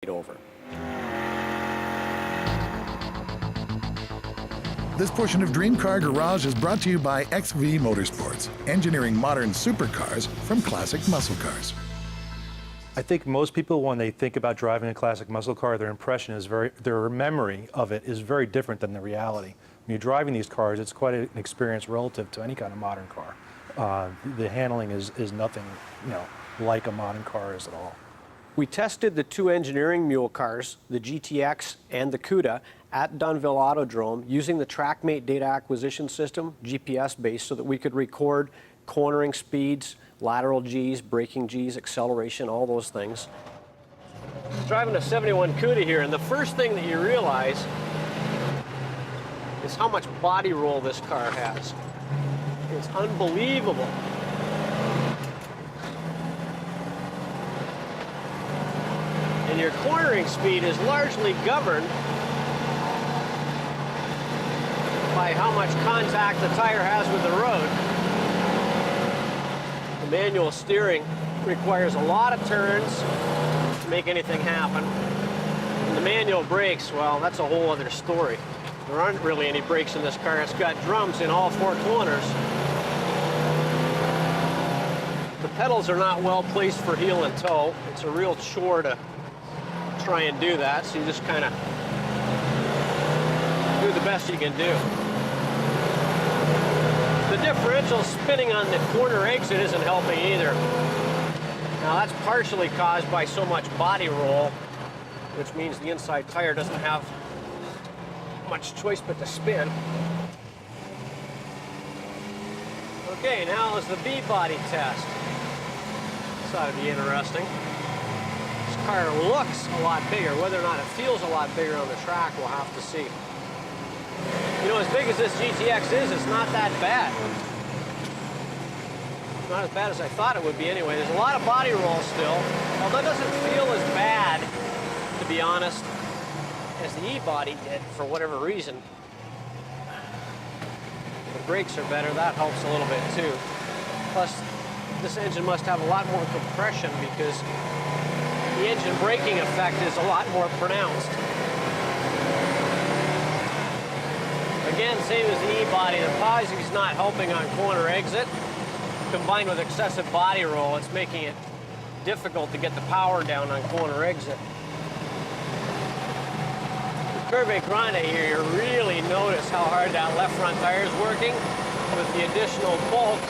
over. This portion of Dream Car Garage is brought to you by XV Motorsports, engineering modern supercars from classic muscle cars. I think most people, when they think about driving a classic muscle car, their impression is their memory of it is very different than the reality. When you're driving these cars, it's quite an experience relative to any kind of modern car. The handling is nothing, like a modern car is at all. We tested the two engineering mule cars, the GTX and the Cuda, at Dunnville Autodrome using the TrackMate data acquisition system, GPS-based, so that we could record cornering speeds, lateral Gs, braking Gs, acceleration, all those things. Driving a 71 Cuda here, and the first thing that you realize is how much body roll this car has. It's unbelievable. And your cornering speed is largely governed by how much contact the tire has with the road. The manual steering requires a lot of turns to make anything happen. And the manual brakes, well, that's a whole other story. There aren't really any brakes in this car. It's got drums in all four corners. The pedals are not well placed for heel and toe. It's a real chore to try and do that, so you just kind of do the best you can do. The differential spinning on the corner exit isn't helping either. Now that's partially caused by so much body roll, which means the inside tire doesn't have much choice but to spin. Okay, now is the B-body test. This ought to be interesting. This car looks a lot bigger. Whether or not it feels a lot bigger on the track, we'll have to see. You know, as big as this GTX is, it's not that bad. Not as bad as I thought it would be anyway. There's a lot of body roll still, although it doesn't feel as bad, to be honest, as the E-body did for whatever reason. The brakes are better. That helps a little bit too. Plus, this engine must have a lot more compression because the engine braking effect is a lot more pronounced. Again, same as the E-body, the positive's not helping on corner exit. Combined with excessive body roll, it's making it difficult to get the power down on corner exit. The Curve Grande here, you really notice how hard that left front tire is working with the additional bulk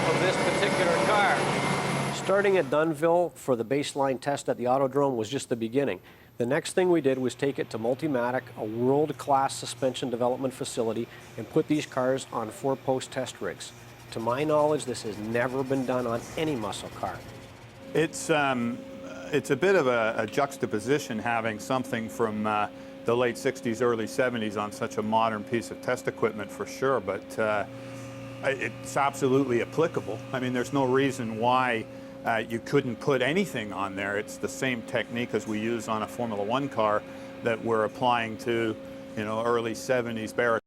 of this particular car. Starting at Dunnville for the baseline test at the Autodrome was just the beginning. The next thing we did was take it to Multimatic, a world-class suspension development facility, and put these cars on 4-post test rigs. To my knowledge, this has never been done on any muscle car. It's a bit of a juxtaposition having something from the late 60s, early 70s on such a modern piece of test equipment for sure, but it's absolutely applicable. I mean, there's no reason why you couldn't put anything on there. It's the same technique as we use on a Formula One car that we're applying to, early 70s Barrett